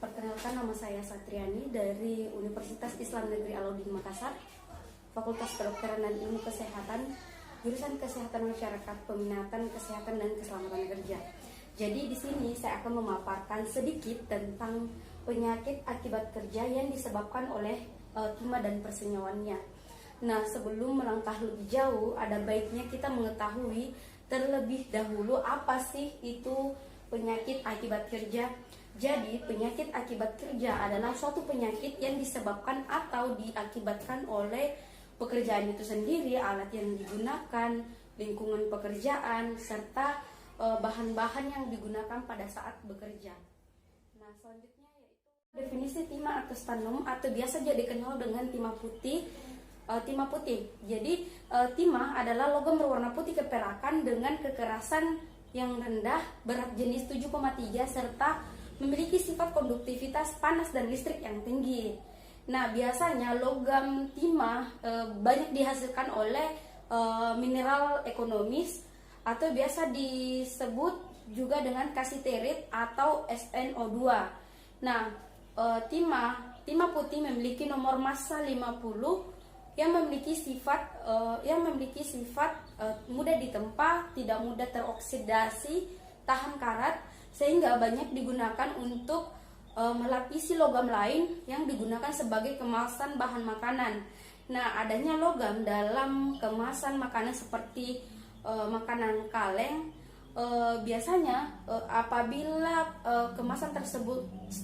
Perkenalkan, nama saya Satriani dari Universitas Islam Negeri Alauddin Makassar, Fakultas Kedokteran dan Ilmu Kesehatan, jurusan Kesehatan Masyarakat, Peminatan Kesehatan dan Keselamatan Kerja. Jadi di sini saya akan memaparkan sedikit tentang penyakit akibat kerja yang disebabkan oleh timah dan persenyawaannya. Nah, sebelum melangkah lebih jauh, ada baiknya kita mengetahui terlebih dahulu apa sih itu penyakit akibat kerja. Jadi, penyakit akibat kerja adalah suatu penyakit yang disebabkan atau diakibatkan oleh pekerjaan itu sendiri, alat yang digunakan, lingkungan pekerjaan, serta bahan-bahan yang digunakan pada saat bekerja. Nah, selanjutnya yaitu definisi timah atau stannum, atau biasa jadi dikenal dengan timah putih. Timah putih. Jadi, timah adalah logam berwarna putih keperakan dengan kekerasan yang rendah, berat jenis 7,3 serta memiliki sifat konduktivitas panas dan listrik yang tinggi. Nah, biasanya logam timah banyak dihasilkan oleh mineral ekonomis atau biasa disebut juga dengan kasiterit atau SnO2. Nah, timah putih memiliki nomor massa 50 yang memiliki sifat mudah ditempa, tidak mudah teroksidasi, tahan karat, sehingga banyak digunakan untuk melapisi logam lain yang digunakan sebagai kemasan bahan makanan. Nah, adanya logam dalam kemasan makanan seperti makanan kaleng biasanya apabila kemasan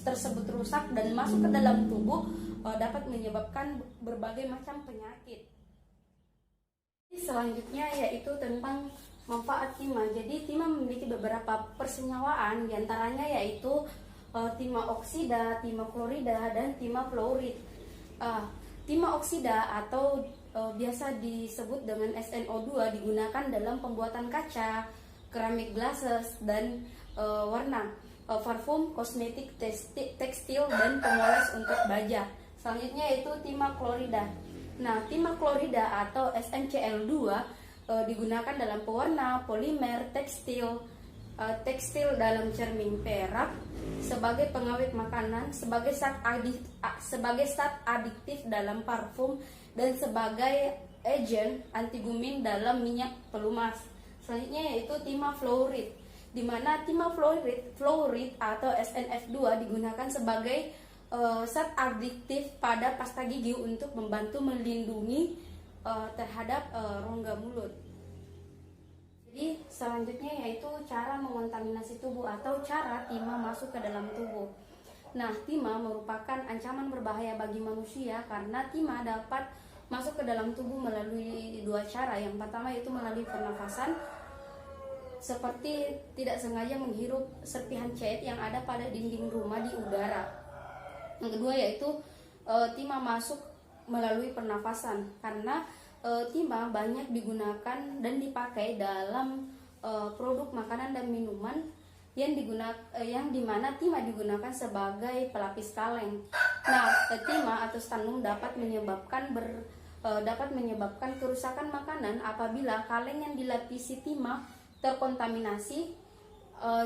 tersebut rusak dan masuk ke dalam tubuh dapat menyebabkan berbagai macam penyakit. Selanjutnya yaitu tentang manfaat timah. Jadi timah memiliki beberapa persenyawaan, diantaranya yaitu timah oksida, timah klorida, dan timah fluorid. Timah oksida atau biasa disebut dengan SnO2 digunakan dalam pembuatan kaca, keramik glasses, dan warna, parfum, kosmetik, tekstil, dan pemoles untuk baja. Selanjutnya yaitu timah klorida. Nah, timah klorida atau SnCl2 digunakan dalam pewarna, polimer, tekstil dalam cermin perak, sebagai pengawet makanan, sebagai zat adiktif dalam parfum, dan sebagai agen antigumin dalam minyak pelumas. Selanjutnya yaitu timah fluorid, di mana timah fluorid atau SnF2 digunakan sebagai zat adiktif pada pasta gigi untuk membantu melindungi terhadap rongga mulut. Jadi selanjutnya yaitu cara mengontaminasi tubuh atau cara timah masuk ke dalam tubuh. Nah, timah merupakan ancaman berbahaya bagi manusia karena timah dapat masuk ke dalam tubuh melalui dua cara. Yang pertama yaitu melalui pernafasan, seperti tidak sengaja menghirup serpihan cat yang ada pada dinding rumah di udara. Yang kedua yaitu timah masuk melalui pernafasan, karena timah banyak digunakan dan dipakai dalam produk makanan dan minuman yang dimana timah digunakan sebagai pelapis kaleng. Nah, timah atau stannum dapat menyebabkan dapat menyebabkan kerusakan makanan apabila kaleng yang dilapisi timah terkontaminasi,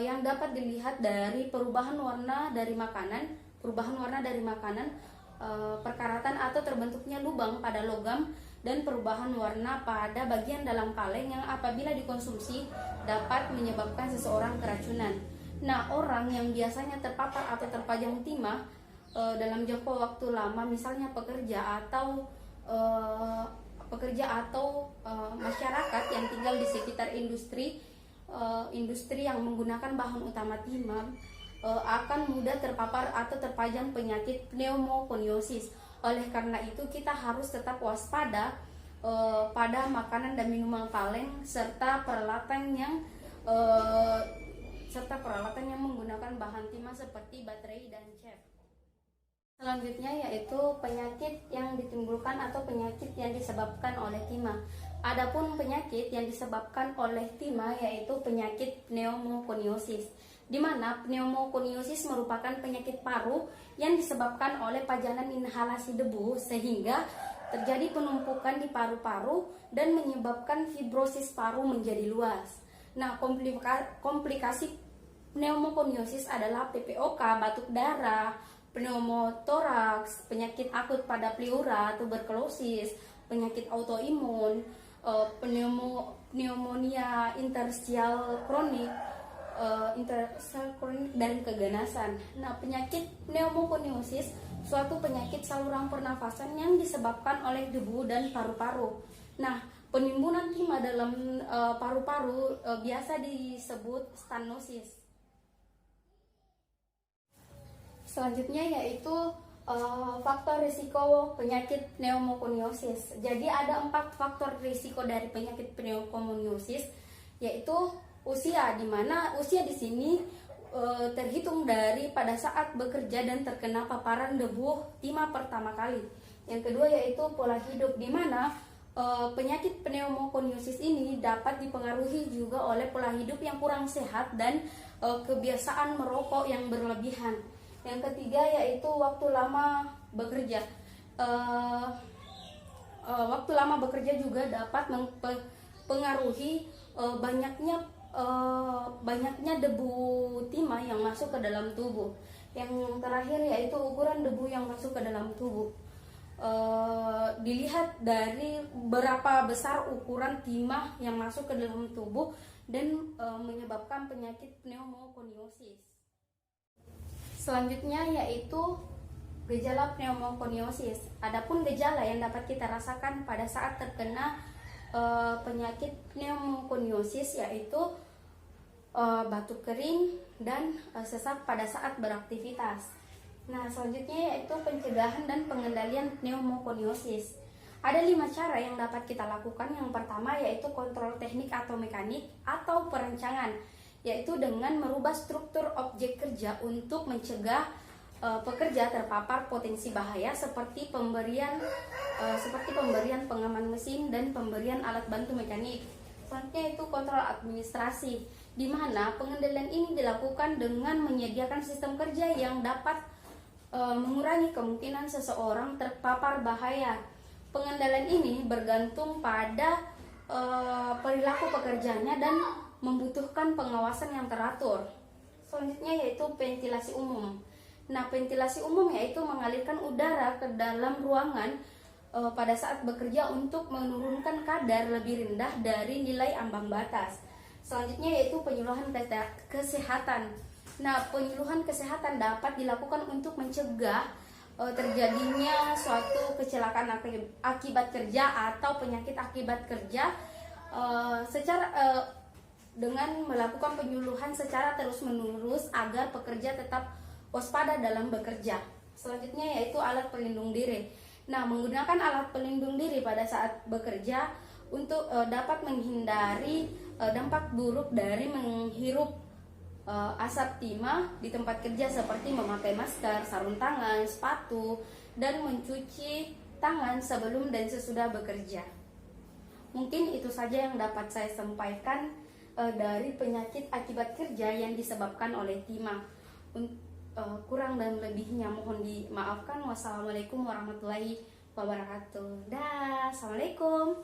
yang dapat dilihat dari perubahan warna dari makanan, perkaratan atau terbentuknya lubang pada logam, dan perubahan warna pada bagian dalam kaleng yang apabila dikonsumsi dapat menyebabkan seseorang keracunan. Nah, orang yang biasanya terpapar atau terpajang timah dalam jangka waktu lama, misalnya pekerja atau masyarakat yang tinggal di sekitar industri yang menggunakan bahan utama timah, akan mudah terpapar atau terpajang penyakit pneumokoniosis. Oleh karena itu kita harus tetap waspada pada makanan dan minuman kaleng serta peralatan yang menggunakan bahan timah seperti baterai dan cat. Selanjutnya yaitu penyakit yang ditimbulkan atau penyakit yang disebabkan oleh timah. Adapun penyakit yang disebabkan oleh timah yaitu penyakit pneumokoniosis, di mana pneumokoniosis merupakan penyakit paru yang disebabkan oleh pajanan inhalasi debu sehingga terjadi penumpukan di paru-paru dan menyebabkan fibrosis paru menjadi luas. Nah, komplikasi pneumokoniosis adalah PPOK, batuk darah, pneumotoraks, penyakit akut pada pleura, tuberkulosis, penyakit autoimun, pneumonia interstisial kronik, dan keganasan. Nah, penyakit pneumokoniosis suatu penyakit saluran pernafasan yang disebabkan oleh debu dan paru-paru. Nah, penimbunan timah dalam paru-paru biasa disebut stenosis. Selanjutnya yaitu faktor risiko penyakit pneumokoniosis. Jadi ada 4 faktor risiko dari penyakit pneumokoniosis, yaitu usia, di mana usia di sini terhitung dari pada saat bekerja dan terkena paparan debu timah pertama kali. Yang kedua yaitu pola hidup, di mana penyakit pneumokoniosis ini dapat dipengaruhi juga oleh pola hidup yang kurang sehat dan kebiasaan merokok yang berlebihan. Yang ketiga yaitu waktu lama bekerja. Waktu lama bekerja juga dapat mempengaruhi banyaknya debu timah yang masuk ke dalam tubuh. Yang terakhir yaitu ukuran debu yang masuk ke dalam tubuh. Dilihat dari berapa besar ukuran timah yang masuk ke dalam tubuh dan menyebabkan penyakit pneumokoniosis. Selanjutnya yaitu gejala pneumokoniosis. Adapun gejala yang dapat kita rasakan pada saat terkena penyakit pneumokoniosis yaitu batuk kering dan sesak pada saat beraktivitas. Nah, selanjutnya yaitu pencegahan dan pengendalian pneumokoniosis. Ada 5 cara yang dapat kita lakukan. Yang pertama yaitu kontrol teknik atau mekanik atau perancangan, yaitu dengan merubah struktur objek kerja untuk mencegah pekerja terpapar potensi bahaya seperti pemberian pengaman mesin dan pemberian alat bantu mekanik. Selanjutnya itu kontrol administrasi, di mana pengendalian ini dilakukan dengan menyediakan sistem kerja yang dapat mengurangi kemungkinan seseorang terpapar bahaya. Pengendalian ini bergantung pada perilaku pekerjanya dan membutuhkan pengawasan yang teratur. Selanjutnya yaitu ventilasi umum. Nah, ventilasi umum yaitu mengalirkan udara ke dalam ruangan pada saat bekerja untuk menurunkan kadar lebih rendah dari nilai ambang batas. Selanjutnya yaitu penyuluhan kesehatan. Nah, penyuluhan kesehatan dapat dilakukan untuk mencegah terjadinya suatu kecelakaan akibat kerja atau penyakit akibat kerja dengan melakukan penyuluhan secara terus-menerus agar pekerja tetap waspada dalam bekerja. Selanjutnya yaitu alat pelindung diri. Nah, menggunakan alat pelindung diri pada saat bekerja untuk dapat menghindari dampak buruk dari menghirup asap timah di tempat kerja seperti memakai masker, sarung tangan, sepatu, dan mencuci tangan sebelum dan sesudah bekerja. Mungkin itu saja yang dapat saya sampaikan dari penyakit akibat kerja yang disebabkan oleh timah. Kurang dan lebihnya mohon dimaafkan. Wassalamualaikum warahmatullahi wabarakatuh. Dah, assalamualaikum.